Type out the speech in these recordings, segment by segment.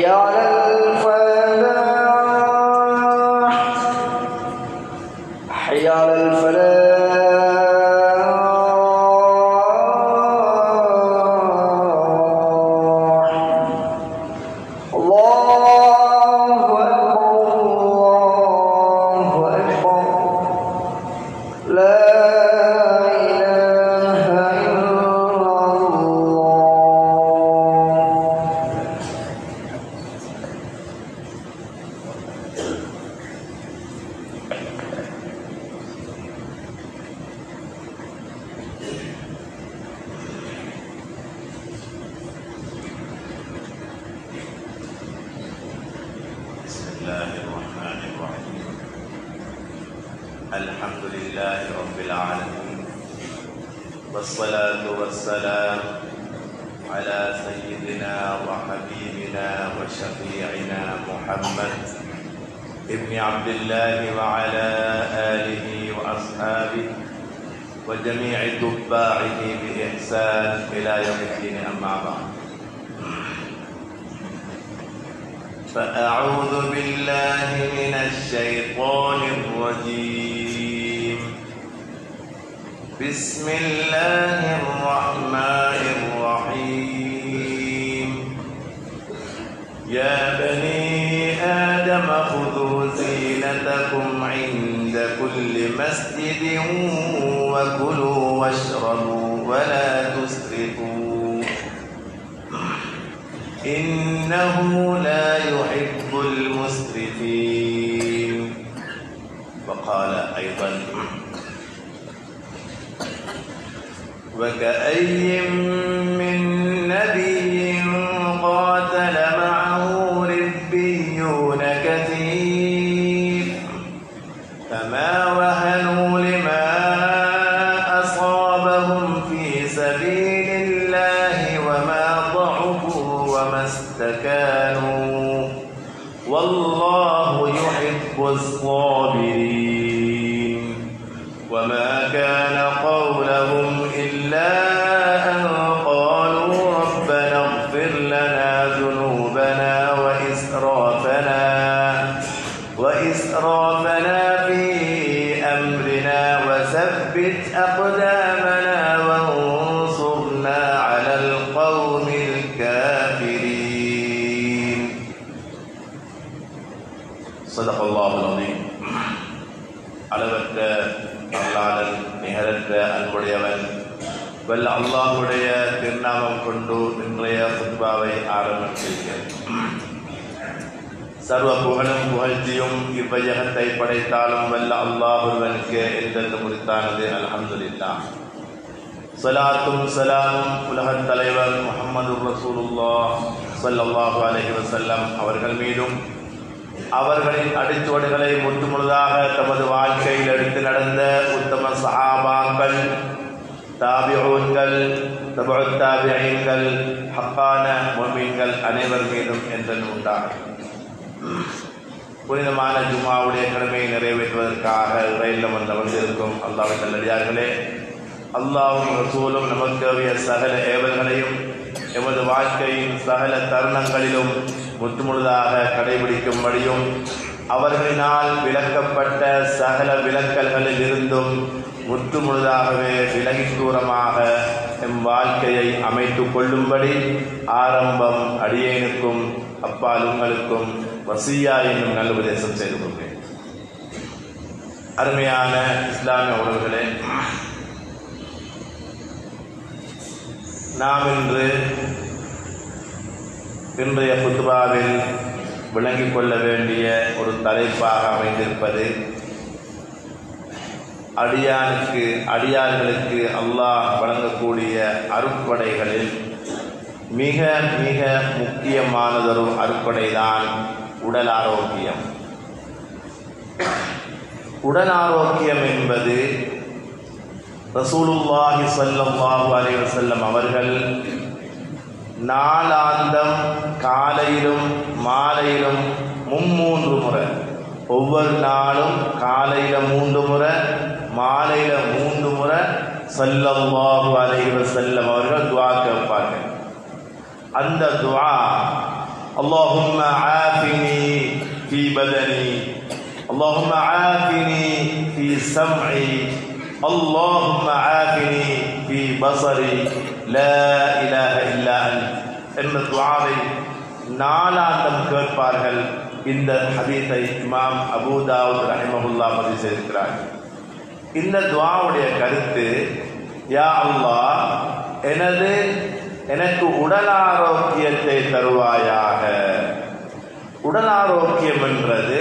على الفلاح حي على الفلاح الله أكبر لا الحمد لله رب العالمين والصلاة والسلام على سيدنا وحبيبنا وشفيعنا محمد ابن عبد الله وعلى آله وأصحابه وجميع تباعه بإحسان إلى يوم الدين أما بعد فأعوذ بالله من الشيطان الرجيم بسم الله الرحمن الرحيم يا بني آدم خذوا زينتكم عند كل مسجد وكلوا واشربوا ولا تسرفوا إنه لا يحب المسرفين وقال أيضا وكأي من نبي قاتل معه ربيون كثير فما وهنوا لما أصابهم في سبيل الله وما ضعفوا وما استكانوا والله يحب الصابرين وما كان قولهم إلا أن قالوا ربنا اغفر لنا ذنوبنا وإسرافنا في أمرنا وثبت أقدامنا وانصرنا على القوم الكافرين صدق الله العظيم அளவற்ற அல்லாஹ்வின் நிகரற்ற அன்புடையவன் வல்ல அல்லாஹ்வுடைய திருநாமம் கொண்டு இன்றைய குத்பாவை ஆரம்பிக்கிறேன். சர்வ புகழும் புகழ்ச்சியும் இவ்வையகத்தை படைத்தாலும் வல்ல அல்லாஹ்வுக்கு என்றென்று முடித்தானது. அல்ஹம்துலில்லாஹ். ஸலாத்தும் ஸலாமும் உலகத் தலைவர் முஹம்மது ரசூலுல்லாஹ் ஸல்லல்லாஹு அலைஹி வஸல்லம் அவர்கள் மீதும் அவர்களின் அடிச்சுவடுகளை முற்றுமுழுதாக தமது வாழ்க்கையில் எடுத்து நடந்த உத்தம சஹாபாக்கள், தாபிஊன்கள், தபுத் தாபிஈன்கள், ஹக்கான முஃமின்கள் அனைவர் மீதும் என்றென்றும் உண்டாகும். புனிதமான ஜும்ஆவுடைய கடமையை நிறைவேற்றுவதற்காக ரயிலில் வந்திருக்கும் அல்லாஹ்வின் நல்லடியார்களே, அல்லாஹ்வும் ரசூலும் நமக்கு சகல ஏவல்களையும் எமது வாழ்க்கையின் சகல தருணங்களிலும் முற்றுமுழுதாக கடைபிடிக்கும்படியும் அவர்களினால் விளக்கப்பட்ட சகல விலக்கல்களில் இருந்தும் முற்றுமுழுதாகவே விலகி தூரமாக எம் வாழ்க்கையை அமைத்துக் கொள்ளும்படி ஆரம்பம் அடியேனுக்கும் அப்பால் உங்களுக்கும் வசியா என்னும் நல்ல உபதேசம் செய்து கொள்கிறேன். அருமையான இஸ்லாமிய உறவுகளே, நாம் இன்றைய குத்பாவில் விளங்கிக் கொள்ள வேண்டிய ஒரு தலைப்பாக அமைந்திருப்பது அடியார்களுக்கு அல்லாஹ் வழங்கக்கூடிய அருட்கொடைகளில் மிக மிக முக்கியமானதொரு அருட்கொடைதான் உடல் ஆரோக்கியம். உடல் ஆரோக்கியம் என்பது ரசூலுல்லாஹி ஸல்லல்லாஹு அலைஹி வஸல்லம் அவர்கள் நாளாந்தம் காலையிலும் மாலையிலும் 3 முறை, ஒவ்வொரு நாளும் காலையில 3 முறை மாலையில 3 முறை ஸல்லல்லாஹு அலைஹி வஸல்லம் அவர்கள் துஆ கேட்பார்கள். அந்த துஆ اللهم عافني في بدني اللهم عافني في سمعي اللهم عافني في بصري لا إله إلا أنت என்ற துஆவை நாலாந்தம் கேட்பார்கள். இந்த ஹதீஸை இமாம் அபூ தாவூத் ரஹிமஹுல்லாஹ் பதிவு செய்திருக்கிறார். இந்த துஆவுடைய கருத்து, யா அல்லாஹ் எனக்கு உடல் ஆரோக்கியத்தை தருவாயாக. உடல் ஆரோக்கியம் என்றது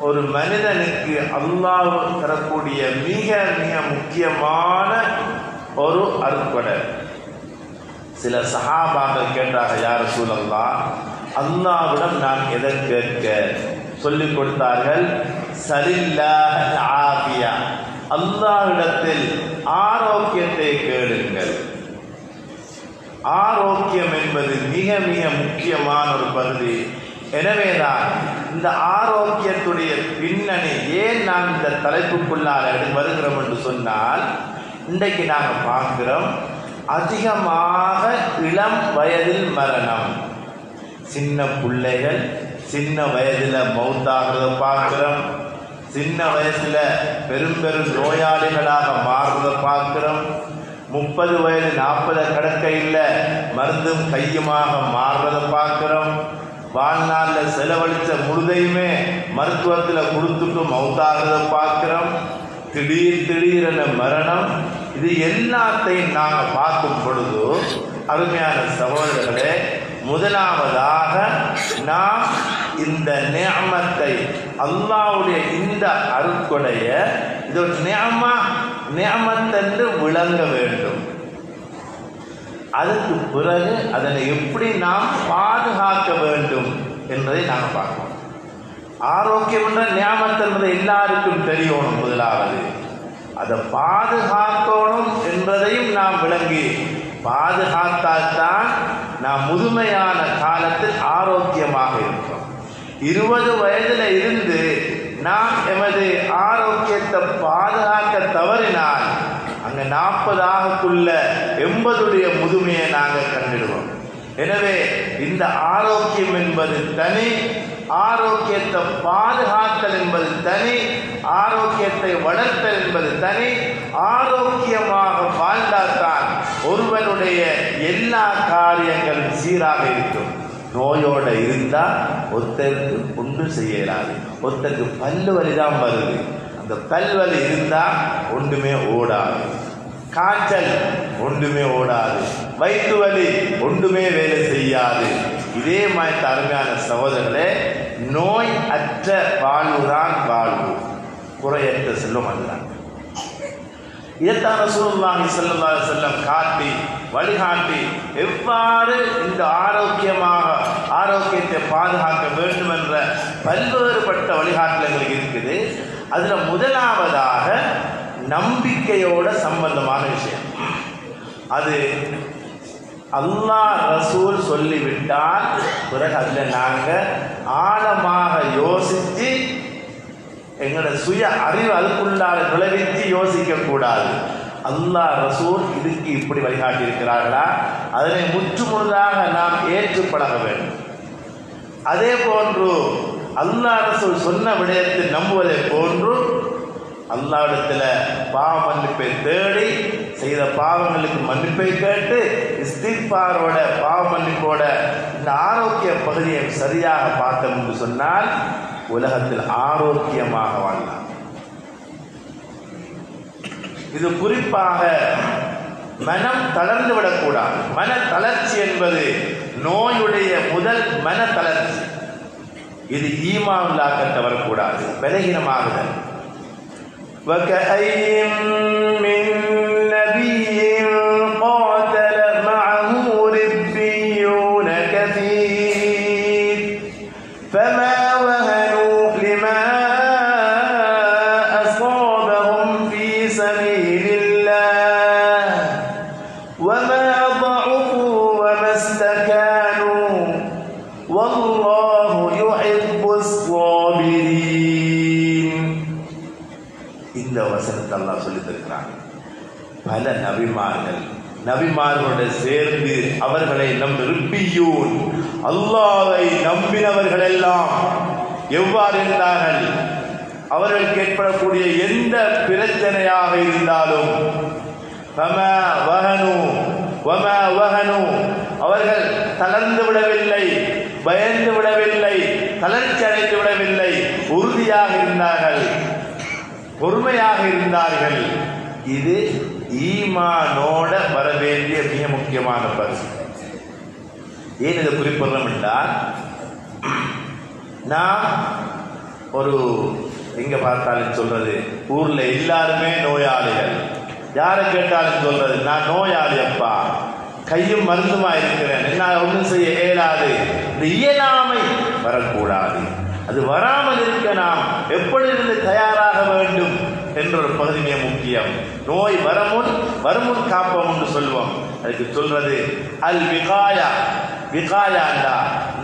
ஒரு மனிதனுக்கு அல்லாஹ் தரக்கூடிய மிக மிக முக்கியமான ஒரு அருட்கொடை. சில சஹாபாக்கள் கேட்டார்கள், யா ரசூலல்லாஹ், அல்லாஹ்விடம் நான் எதை கேட்க? சொல்லிக் கொடுத்தார்கள், சலில்லாஹ் ஆஃபியா, அல்லாஹ்விடத்தில் ஆரோக்கியத்தை கேளுங்கள். ஆரோக்கியம் என்பது மிக மிக முக்கியமான ஒரு பகுதி. எனவேதான் இந்த ஆரோக்கியத்துடைய பின்னணி ஏன் நான் இந்த தலைப்புக்குள்ளால் வருகிறோம் என்று சொன்னால், இன்றைக்கு நாங்கள் பார்க்கிறோம் அதிகமாக இளம் வயதில் மரணம். சின்ன பிள்ளைகள் சின்ன வயதில் மௌத்தாகிறத பார்க்கிறோம். சின்ன வயசுல பெரும் பெரும் நோயாளிகளாக மாறுறத பார்க்கிறோம். 30 வயது 40 கடக்கையில் மருந்தும் கையுமாக மாறுறத பார்க்கிறோம். வாழ்நாளில் செலவழித்த முழுதையுமே மருத்துவத்தில் கொடுத்துட்டு மௌத்தாகிறத பார்க்கிறோம். திடீரென மரணம். இது எல்லாத்தையும் நாங்கள் பார்க்கும் பொழுது, அருமையான சகோதரர்களே, முதலாவதாக நாம் இந்த நிஅமத்தை, அல்லாஹ்வுடைய இந்த அருட்கொடைய இது ஒரு நிஅமத் என்று விளங்க வேண்டும். அதுக்கு பிறகு அதனை எப்படி நாம் பாதுகாக்க வேண்டும் என்பதை நாங்கள் பார்க்கணும். ஆரோக்கியம் என்ற நியாமத் என்பது எல்லாருக்கும் தெரியணும். முதலாவது அதை பாதுகாக்கணும் என்பதையும் நாம் விளங்கி பாதுகாத்தால்தான் நாம் முதுமையான காலத்தில் ஆரோக்கியமாக இருக்கிறோம். 20 வயதில் இருந்து நாம் எமது ஆரோக்கியத்தை பாதுகாக்க தவறினால் அங்கே 40 ஆகக்குள்ள 80 முதுமையை நாங்கள் கண்டிடுவோம். எனவே இந்த ஆரோக்கியம் என்பது தனி, ஆரோக்கியத்தை பாதுகாத்தல் என்பது தனி, ஆரோக்கியத்தை வளர்த்தல் என்பது தனி. ஆரோக்கியமாக வாழ்ந்தால்தான் ஒருவனுடைய எல்லா காரியங்களும் சீராக இருக்கும். நோயோடு இருந்தால் ஒருத்தருக்கு ஒன்று செய்யலாது. ஒருத்தருக்கு பல்லு வலிதான் வருது, அந்த பல்வலி இருந்தால் ஒன்றுமே ஓடாது. காய்ச்சல் ஒன்றுமே ஓடாது. வயிற்று வலி ஒன்றுமே வேலை செய்யாது. இதே மாதிரி அருமையான சகோதரர்களே, நோய் அற்ற வாழ்வுதான் வாழ்வு, குறையற்ற செல்வம் அதுதான். இதைத்தான் ரசூலுல்லாஹி ஸல்லல்லாஹு அலைஹி வஸல்லம் காட்டி வழிகாட்டி எவ்வாறு இந்த ஆரோக்கியத்தை பாதுகாக்க வேண்டும் என்ற பல்வேறுபட்ட வழிகாட்டல்கள் இருக்குது. அதில் முதலாவதாக நம்பிக்கையோட சம்பந்தமான விஷயம். அது அல்லாஹ் ரசூல் சொல்லிவிட்டால் பிறகு அதில் நாங்கள் ஆழமாக யோசித்து எங்களோட சுய அறிவு அதுக்குள்ளாக நுழைவித்து யோசிக்கக்கூடாது. அல்லாஹ் ரசூல் இதுக்கு இப்படி வழிகாட்டி இருக்கிறார்களா, அதனை முற்றுமுழுதாக நாம் ஏற்று பழக வேண்டும். அதே போன்று அல்லாஹ் ரசூல் சொன்ன விடயத்தை நம்புவதை போன்று அல்லாஹ்விடத்தில் பாவ மன்னிப்பை தேடி செய்த பாவங்களுக்கு மன்னிப்பை கேட்டு இஸ்திக்பாரோட பாவ மன்னிப்போட இந்த ஆரோக்கிய பகுதியை சரியாக பார்த்தோம் என்று சொன்னால் உலகத்தில் ஆரோக்கியமாக வாழலாம். இது குறிப்பாக மனம் தளர்ந்து விடக்கூடாது. மன தளர்ச்சி என்பது நோயுடைய முதல் மன தளர்ச்சி. இது ஈமானுல்லாஹ்கிட்ட வரக்கூடாது, பலகீனமாகுதல். وَكَأَيٍّ مِّن نَّبِيٍّ قَاتَلَ مَعَهُ رِبِّيُّونَ كَثِيرٌ فَمَا وَهَنُوا لِمَا أَصَابَهُمْ فِي سَبِيلِ اللَّهِ وَمَا ضَعُفُوا وَمَا اسْتَكَانُوا وَاللَّهُ يُحِبُّ الصَّابِرِينَ. இந்த வசனத்தை அல்லாஹ் சொல்லித் தருகிறான். பல நபிமார்கள் நபிமார்களோடு சேர்ந்து அவர்களை ரிப்பியூன் அல்லாஹ்வை நம்பினவர்கள் எல்லாம் எவ்வாறு இருந்தார்கள்? அவர்களுக்கு ஏற்படக்கூடிய எந்த பிரச்சனையாக இருந்தாலும் அவர்கள் தளர்ந்து விடவில்லை, பயந்து விடவில்லை, தளர்ச்சி அடைந்து விடவில்லை, உறுதியாக இருந்தார்கள், பொறுமையாக இருந்தார்கள். இது ஈமானோட வர வேண்டிய மிக முக்கியமான பரிசு. ஏன் இதை குறிப்பிடுறோம் என்றால், நான் ஒரு எங்க பார்த்தாலும் சொல்றது, ஊர்ல எல்லாருமே நோயாளிகள், யாரை கேட்டாலும் சொல்றது நான் நோயாளி அப்பா, கையும் மருந்துமா இருக்கிறேன், என்னால் ஒன்றும் செய்ய இயலாது. இந்த இயலாமை வரக்கூடாது. அது வராமல் இருக்க நாம் எப்பொழுது தயாராக வேண்டும் என்ற ஒரு பகுதி மிக முக்கியம். நோய் வருமுன் காப்போம் என்று சொல்வோம். அதுக்கு சொல்றது அல் விகாயா. விகாயாண்டா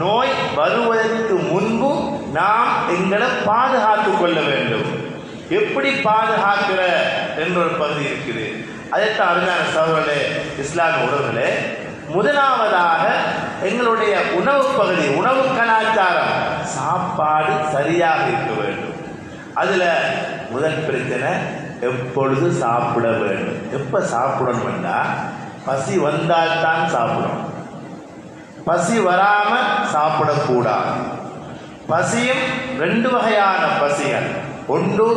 நோய் வருவதற்கு முன்பு நாம் எங்களை பாதுகாத்துக் கொள்ள வேண்டும். எப்படி பாதுகாக்கிற என்ற ஒரு பகுதி இருக்குது. அதைத்தான் அருமையான சகோதரர்களே, இஸ்லாமிய உறவுகளே, முதலாவதாக எங்களுடைய உணவு பகுதி, உணவு கலாச்சாரம், சாப்பாடு சரியாக இருக்க வேண்டும். அதுல முதல் பிரச்சனை எப்பொழுது சாப்பிட வேண்டும். எப்ப சாப்பிடணும்னா பசி வந்தால்தான் சாப்பிடணும். பசி வராம சாப்பிடக்கூடாது. பசியும் ரெண்டு வகையான பசிகள். ஒன்று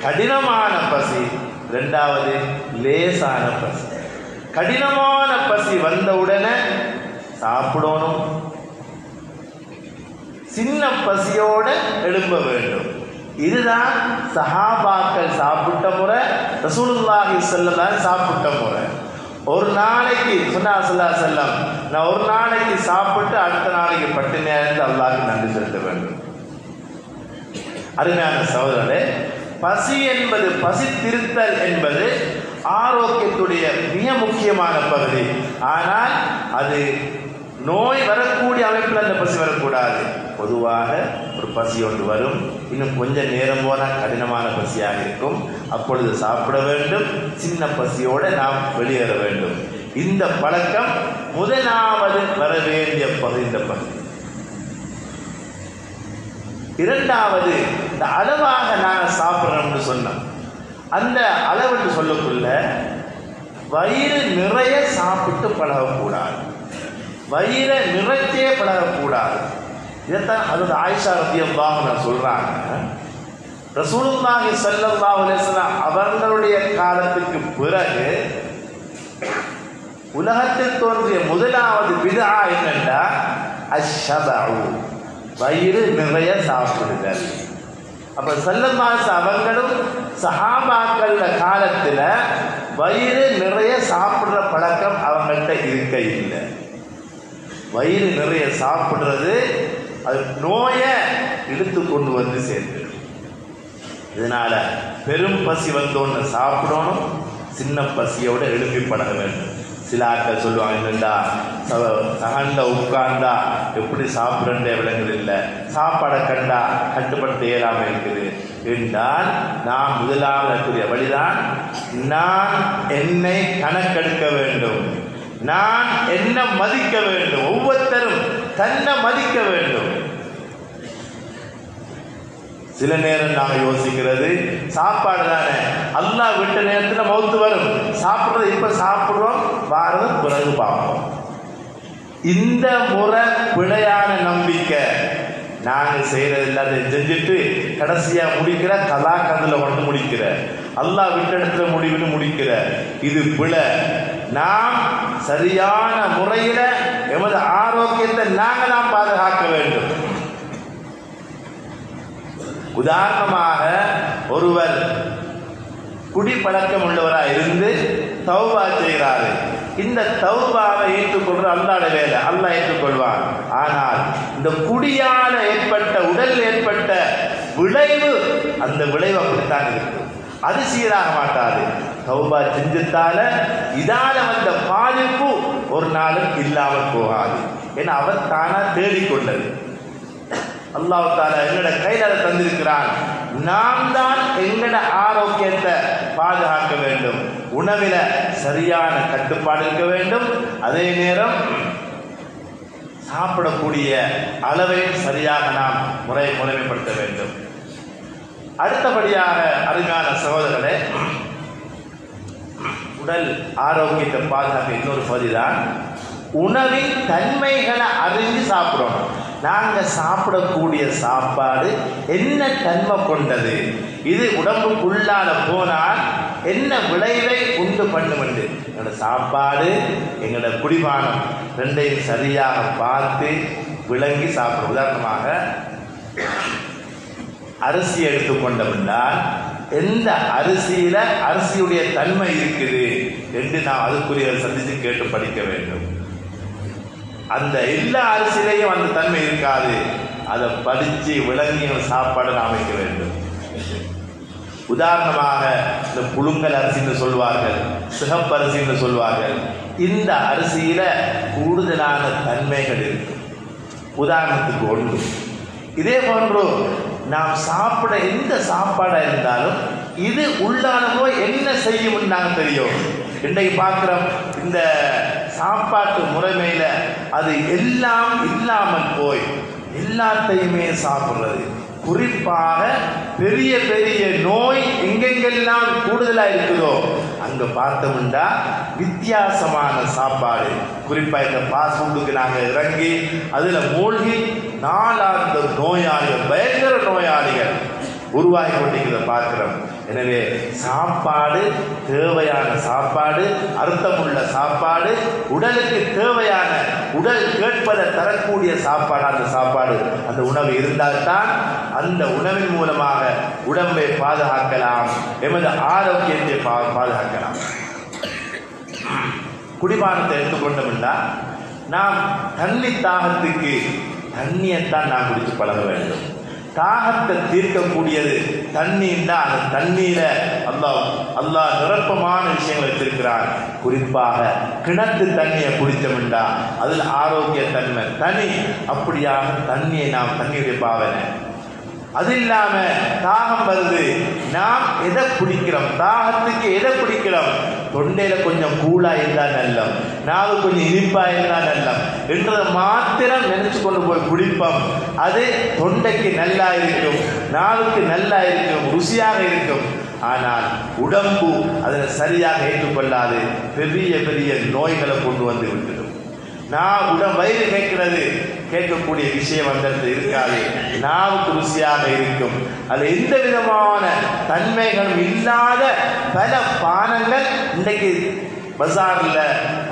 கடினமான பசி, இரண்டாவது லேசான பசி. கடினமான பசி வந்தவுடனே சாப்பிடணும். சின்ன பசியோட எழும்ப வேண்டும். இதுதான் சஹாபாக்கள் சாப்பிட்ட முறை, ரசூலுல்லாஹி ஸல்லல்லாஹு சாப்பிட்ட முறை. ஒரு நாளைக்கு சொன்னார் ஸல்லல்லாஹு அலைஹி வஸல்லம், நான் ஒரு நாளைக்கு சாப்பிட்டு அடுத்த நாளைக்கு பட்டினியா இருந்து அல்லாஹ்வுக்கு நன்றி செலுத்த வேண்டும். அருமையான சகோதரர்களே, பசி என்பது, பசித்திருத்தல் என்பது ஆரோக்கியத்துடைய மிக முக்கியமான பகுதி. ஆனால் அது நோய் வரக்கூடிய அமைப்பில் அந்த பசி வரக்கூடாது. பொதுவாக ஒரு பசி ஒன்று வரும், இன்னும் கொஞ்சம் நேரம் போனால் கடினமான பசியாக இருக்கும், அப்பொழுது சாப்பிட வேண்டும். சின்ன பசியோடு நாம் வெளியேற வேண்டும். இந்த பழக்கம் முதலாவது வர வேண்டிய பகுதி இந்த பகுதி. இரண்டாவது, இந்த அளவாக நாங்கள் சாப்பிட்றோம்னு சொன்னோம். அந்த அளவுன்னு சொல்லக்குள்ள வயிறு நிறைய சாப்பிட்டு பழகக்கூடாது, வயிறை நிறைச்சே பழகக்கூடாது. இதைத்தான் அது ஆயிஷா ரலியல்லாஹு அன்ஹா சொல்றாங்க. ரசூலுல்லாஹி ஸல்லல்லாஹு அலைஹி வஸல்லம் அவர்களுடைய காலத்துக்கு பிறகு உலகத்தில் தோன்றிய முதலாவது பிதா என்னென்றா அஷ்ஷபஉ, வயிறு நிறைய சாப்பிடுதல். அப்ப ஸல்லல்லாஹு அவங்களும் சஹாபாக்கள் காலத்துல வயிறு நிறைய சாப்பிடுற பழக்கம் அவங்கள்ட்ட இருக்க இல்லை. வயிறு நிறைய சாப்பிடுறது அது நோயை இழுத்து கொண்டு வந்து சேர்ந்து. இதனால பெரும் பசி வந்தோன்னு சாப்பிடணும், சின்ன பசியோட எழுப்பி பழக வேண்டும். சில ஆட்கள் சொல்லுவாங்க, என்னண்டா சகண்ட உட்கார்ந்தா எப்படி சாப்பிடண்டே விலங்குகள் இல்லை, சாப்பாடை கண்டா கட்டுப்படுத்த இயலாமல் இருக்குது என்றால், நாம் முதலாவது வழிதான் நான் என்னை கணக்கெடுக்க வேண்டும், நான் என்ன மதிக்க வேண்டும். ஒவ்வொருத்தரும் தன்னை மதிக்க வேண்டும். சில நேரம் நாங்கள் யோசிக்கிறது சாப்பாடு தானே, அல்லாஹ் விட்ட நேரத்தில் மௌத்து வரும், சாப்பிட்றது இப்ப சாப்பிடுறோம், வாரது பிறகு பார்ப்போம். இந்த முறை பிழையான நம்பிக்கை. நாங்கள் செய்யறது இல்லாத செஞ்சுட்டு கடைசியா முடிக்கிற கலா கதில் கொண்டு முடிக்கிற, அல்லாஹ் விட்ட இடத்துல முடிவுன்னு முடிக்கிற, இது பிழை. நாம் சரியான முறையில எமது ஆரோக்கியத்தை நாங்கள் தான் பாதுகாக்க வேண்டும். உதாரணமாக, ஒருவர் குடிப்பழக்கம் உள்ளவராக இருந்து தௌபா செய்கிறாரு. இந்த தௌபாவை ஏற்றுக்கொள்ற அல்லாஹ்வுடைய வேலை, அல்லாஹ் ஏற்றுக்கொள்வான். ஆனால் இந்த குடியால ஏற்பட்ட உடல் ஏற்பட்ட விளைவு, அந்த விளைவு அப்படித்தான் இருக்கு, அது சீராக மாட்டாது. தௌபா செஞ்சதால இதால வந்த பாதிப்பு ஒரு நாளும் இல்லாமல் போகாது. ஏன்னா அவர் தானா தேடிக்கொண்டது. அல்லாஹ் தஆலா எங்கட கையில தந்திருக்கிறான். நாம் தான் எங்கட ஆரோக்கியத்தை பாதுகாக்க வேண்டும். உணவில சரியான கட்டுப்பாடு இருக்க வேண்டும். அதே நேரம் சாப்பிடக்கூடிய அளவை சரியாக நாம் முறைமைப்படுத்த வேண்டும். அடுத்தபடியாக அருமையான சகோதரர்களே, உடல் ஆரோக்கியத்தை பாதுகாக்க இன்னொரு பகுதிதான் உணவின் தன்மைகளை அறிஞ்சு சாப்பிடணும். நாங்கள் சாப்பிடக்கூடிய சாப்பாடு என்ன தன்மை கொண்டது, இது உடம்புக்குள்ளால போனால் என்ன விளைவை உண்டு பண்ணும் என்று எங்களோட சாப்பாடு எங்களோட குடிபானம் ரெண்டையும் சரியாக பார்த்து விளங்கி சாப்பிடும். உதாரணமாக அரிசி எடுத்துக்கொண்டோம்னால் எந்த அரிசியில அரிசியுடைய தன்மை இருக்குது என்று நாம் அதுக்குரிய சந்தித்து கேட்டு படிக்க வேண்டும். அந்த எல்லா அரிசியிலையும் அந்த தன்மை இருக்காது. அதை படித்து விளங்கி சாப்பாடு நாம் வைக்க வேண்டும். உதாரணமாக இந்த புழுங்கல் அரிசின்னு சொல்வார்கள், சிகப்பரிசின்னு சொல்வார்கள். இந்த அரிசியில கூடுதலான தன்மைகள் இருக்கு. உதாரணத்துக்கு ஒன்று, இதே போன்று நாம் சாப்பிட எந்த சாப்பாடா இருந்தாலும் இது உள்ளான போய் என்ன செய்யும் நாங்கள் தெரியும். இன்றைக்கு பார்க்கிறோம் இந்த சாப்பாட்டு முறைமையில அது எல்லாம் இல்லாமல் போய் எல்லாத்தையுமே சாப்பிடுறது. குறிப்பாக பெரிய பெரிய நோய் எங்கெங்கெல்லாம் கூடுதலா இருக்குதோ அங்க பார்த்தோம்னா வித்தியாசமான சாப்பாடு, குறிப்பா இந்த ஃபாஸ்ட் ஃபுட்டுக்கு நாங்கள் இறங்கி அதுல மூழ்கி நாளாந்த நோயாளிகள், பயங்கர நோயாளிகள் உருவாகி கொண்டிருக்கிறத பார்க்கிறோம். எனவே சாப்பாடு தேவையான சாப்பாடு, அர்த்தமுள்ள சாப்பாடு, உடலுக்கு தேவையான உடல் கேட்பதை தரக்கூடிய சாப்பாடு, அந்த சாப்பாடு அந்த உணவு இருந்தால்தான் அந்த உணவின் மூலமாக உடம்பை பாதுகாக்கலாம், எமது ஆரோக்கியத்தை பாதுகாக்கலாம். குடிபானத்தை எடுத்துக்கொண்டோம்னா நாம் தண்ணி தாகத்துக்கு தண்ணியைத்தான் நாம் குடித்து பழக வேண்டும். தாகத்தை தீர்க்கக்கூடியது தண்ணீர்னா அந்த தண்ணீர அல்லாஹ் நிரப்பமான விஷயங்கள் வச்சிருக்கிறான். குறிப்பாக கிணத்து தண்ணியை குடித்தோம்னா அதில் ஆரோக்கிய தன்மை தனி. அப்படியாக தண்ணியை நாம் தண்ணியுடைய பாவனை. அது இல்லாம தாகம் வருது, நாம் எதை குடிக்கிறோம், தாகத்துக்கு எதை குடிக்கிறோம், தொண்டையில கொஞ்சம் கூலா இருந்தா நல்லம், நாவு கொஞ்சம் இனிப்பா இருந்தா நல்லம் என்றதை மாத்திரம் நினைச்சு கொண்டு போய் குடிப்போம். அது தொண்டைக்கு நல்லா இருக்கும், நாவுக்கு நல்லா இருக்கும், ருசியாக இருக்கும். ஆனால் உடம்பு அதனை சரியாக ஏற்றுக்கொள்ளாது, பெரிய பெரிய நோய்களை கொண்டு வந்து விட்டுடும். நான் வயிறு கேட்கிறது, கேட்கக்கூடிய விஷயம் அந்த இருக்காது, நாவுக்கு ருசியாக இருக்கும். அது எந்த விதமான தன்மைகளும் இல்லாத பல பானங்கள் இன்றைக்கு பஜார்ல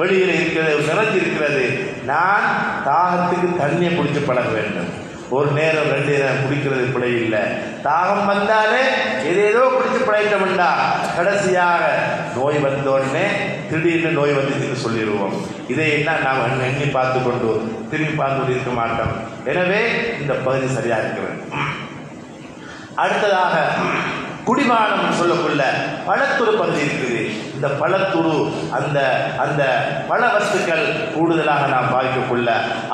வெளியில் இருக்கிறது, நிறைஞ்சிருக்கிறது. நான் தாகத்துக்கு தண்ணியை குடித்து பழக வேண்டும். ஒரு நேரம் 2 நேரம் குடிக்கிறது பிழை இல்லை. தாகம் வந்தாலே ஏதேதோ குடித்து பழகிட்டோம்னா கடைசியாக நோய் வந்தோடனே திடீர்னு நோய் வந்துச்சுன்னு சொல்லிடுவோம். இதை என்ன நாம் எண்ணி பார்த்து கொண்டு திரும்பி பார்த்து இருக்க மாட்டோம். எனவே இந்த பகுதி சரியா இருக்கிறது. அடுத்ததாக குடிபானம் சொல்லக்குள்ள பழத்துரு பகுதி இருக்குது. இந்த பழத்துரு அந்த அந்த பழ வஸ்துக்கள் கூடுதலாக நாம் பாதிக்கக்குள்ள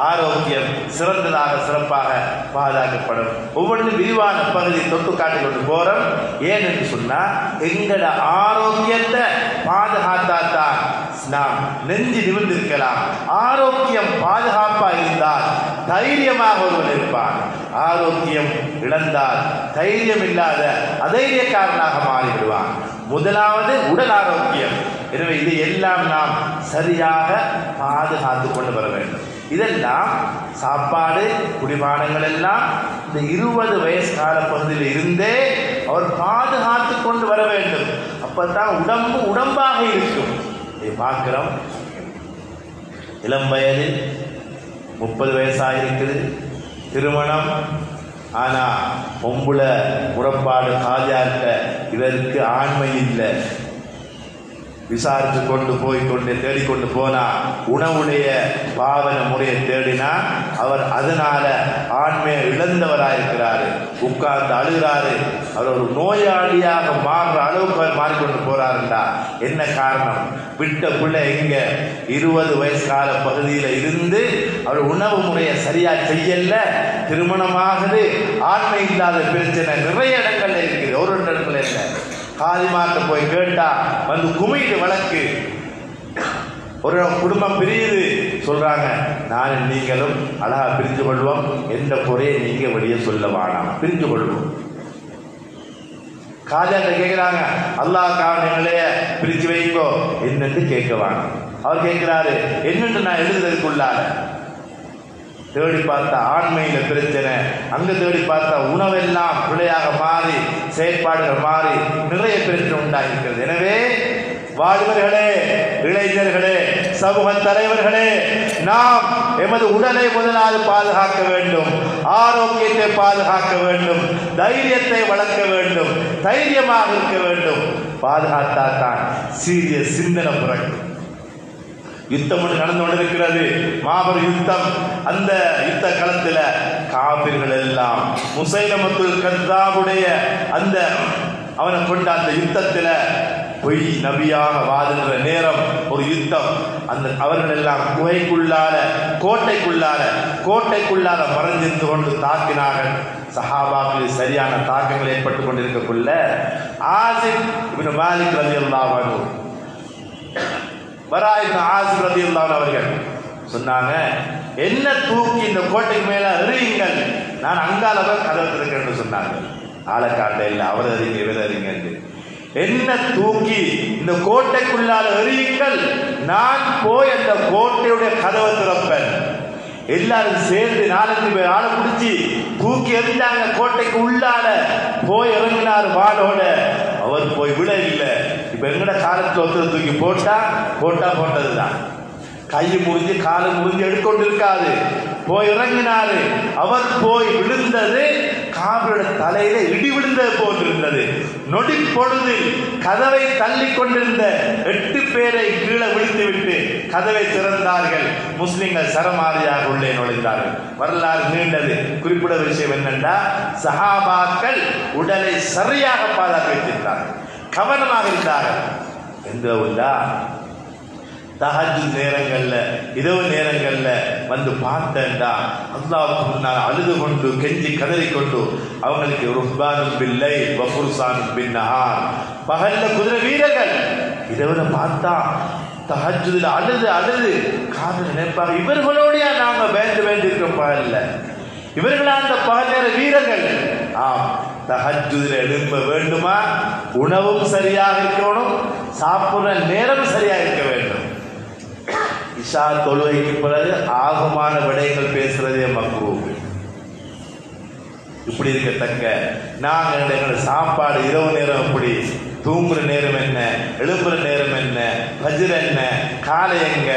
ஆரோக்கியம் சிறந்ததாக சிறப்பாக பாதுகாக்கப்படும். ஒவ்வொன்றும் விரிவான பகுதி தொட்டு காட்டி கொண்டு போறோம். ஏன் என்று சொன்னா எங்களோட ஆரோக்கியத்தை பாதுகாத்தாத்தான் நாம் நெஞ்சு நிமிர்ந்திருக்கலாம். ஆரோக்கியம் பாதுகாப்பா இருந்தால் தைரியமாக ஒருவன் இருப்பான். ஆரோக்கியம் இழந்தால் தைரியம் இல்லாத அதைரியக்காரனாக மாறிவிடுவான். முதலாவது உடல் ஆரோக்கியம். எனவே இதை எல்லாம் நாம் சரியாக பாதுகாத்து கொண்டு வர வேண்டும். இதெல்லாம் சாப்பாடு குடிபானங்கள் எல்லாம் இந்த 20 வயசு கால பகுதியில் இருந்தே அவர் பாதுகாத்து கொண்டு வர வேண்டும். அப்பதான் உடம்பு உடம்பாக இருக்கும். இதை பார்க்கிறோம். இளம் வயதில் 30 வயசாக இருக்குது, திருமணம். ஆனா பொம்புல முறப்பாடு காஜாட்ட இவருக்கு ஆண்மை இல்லை. விசாரித்து கொண்டு போய்கொண்டு தேடிக்கொண்டு போனா உணவுடைய பாவன முறையை தேடினா அவர் அதனால ஆண்மையை இழந்தவராயிருக்கிறாரு, உட்கார்ந்து அழுகிறாரு, அவர் ஒரு நோயாளியாக மாறுற அளவுக்கு மாறிக்கொண்டு போறாருண்டா என்ன காரணம்? விட்ட பிள்ளை எங்க 20 வயசு கால பகுதியில் இருந்து அவர் உணவு முறையை சரியா செய்யல, திருமணமாகுது, ஆண்மை இல்லாத பிரச்சனை நிறைய இடங்கள்ல இருக்குது. ஒரு இடங்கள்ல இல்லை, காதிமார்ட்ட போய் கேட்டா வந்து குமிழ் வழக்கு. ஒரு குடும்பம் பிரியுது, சொல்றாங்க நான் நீங்களும் அழகா பிரிஞ்சு கொள்வோம், எந்த குறையை நீங்க வெளியே சொல்ல வேணாம், பிரிஞ்சு கொள்வோம். காதியாட்ட கேட்கிறாங்க அல்லாஹ்க்காக எங்களைய பிரிச்சு வைங்கோ என்னன்னு கேட்க வேணாம். அவர் கேட்கிறாரு என்னன்னு நான் எழுதுறதுக்குள்ளார தேடி பார்த்தா ஆண்மையில பிரச்சனை, அங்க தேடி பார்த்தா உணவெல்லாம் பிள்ளையாக மாறி செயற்பாடுகள் மாறி நிறைய பிரச்சனை உண்டாகிறது. எனவே வாழ்வர்களே, இளைஞர்களே, சமூக தலைவர்களே, நாம் எமது உடலை முதலாவது பாதுகாக்க வேண்டும், ஆரோக்கியத்தை பாதுகாக்க வேண்டும், தைரியத்தை வளர்க்க வேண்டும், தைரியமாக இருக்க வேண்டும். பாதுகாத்தால்தான் சீரிய சிந்தனை பிறக்கும். யுத்தம் நடந்து கொண்டிருக்கிறது, மாபெரும் யுத்தம். அந்த யுத்த களத்தில் காபிர்கள் எல்லாம் முசைலமத்துல் கத்தாபுடைய அந்த அவனை கொண்ட அந்த யுத்தத்தில் பொய் நபியாக வாதுகிற நேரம் ஒரு யுத்தம். அந்த அவர்கள் எல்லாம் குகைக்குள்ளால கோட்டைக்குள்ளால மறைஞ்சிருந்து கொண்டு தாக்கினார்கள். சஹாபாக்களில் சரியான தாக்கங்கள் ஏற்பட்டுக் கொண்டிருக்கக்குள்ள ஆசிப் இப்னு மாலிக் ரலியல்லாஹு அன்ஹு, பரா இப்னு ஆசிப் ரலியல்லாஹு அவர்கள் சொன்னாங்க, என்ன தூக்கி இந்த கோட்டைக்கு மேல எறியுங்கள், நான் அங்கால கதவு திறக்கிறேன்னு சொன்னாங்க. ஆளக்காட்ட இல்லை, அவர் அறிங்க இவர் அறிங்க, என்ன தூக்கி இந்த கோட்டைக்குள்ளால எறியுங்கள், நான் போய் அந்த கோட்டையுடைய கதவை திறப்பேன். எல்லாரும் சேர்ந்து 4-5 பேர் ஆளை பிடிச்சி தூக்கி எறிஞ்சாங்க. கோட்டைக்கு உள்ளால போய் இறங்கினார் வாளோட. அவர் போய் விட இல்லை. இப்ப எங்கட காலத்தில் ஒருத்தர் தூக்கி போட்டா போட்டதுதான், கை முறிஞ்சு காலை முறிஞ்சு எடுக்கொண்டு இருக்காது. போய் இறங்கினாரு. அவர் போய் விழுந்தது காபிரோட தலையில இடி விழுந்தது போன்றிருந்தது. நொடி பொழுதில் கதவை தள்ளி கொண்டிருந்த 8 பேரை கீழே விழுத்து விட்டு கதவை திறந்தார்கள். முஸ்லிம்கள் சரமாரியாக உள்ளே நுழைந்தார்கள். வரலாறு நீண்டது. குறிப்பிட விஷயம் என்னென்றா, சஹாபாக்கள் உடலை சரியாக பாதுகாத்து வைத்திருந்தார்கள், கவனமாக இருந்தார்கள். எந்த உண்டா தஹஜ்ஜுத் நேரங்கள்ல இரவு நேரங்கள்ல வந்து பார்த்தேன்டா அல்லாஹ்வுக்கு முன்னால் அழுது கொண்டு கெஞ்சி கதறிக்கொண்டு அவங்களுக்கு ருஹ்பானும் பில்லை வஃபுர்சானும் பின்னஹார், பகல்ல குதிரை வீரர்கள், இரவுல பார்த்தா தஹஜ்ஜுதுல அழுது காதல் நினைப்பாங்க, இவர்களோடய நாங்க வேண்டு இருக்கிற பகல்ல, இவர்களா அந்த பகல் நேர வீரர்கள். ஆம், தஹஜ்ஜுதுல எழும்ப வேண்டுமா, உணவும் சரியாக இருக்கணும், சாப்பிடுற நேரம் சரியாக இருக்க வேண்டும். இஷா தொழுகைக்கு பிறகு ஆகுமான விடயங்கள் பேசுறதே மக்ரூஹ். இப்படி இருக்கத்தக்க நாங்கள் எங்களோட சாப்பாடு இரவு நேரம் எப்படி, தூங்குற நேரம் என்ன, எழுப்புற நேரம் என்ன, ஃபஜ்ர் என்ன, காலை எங்க,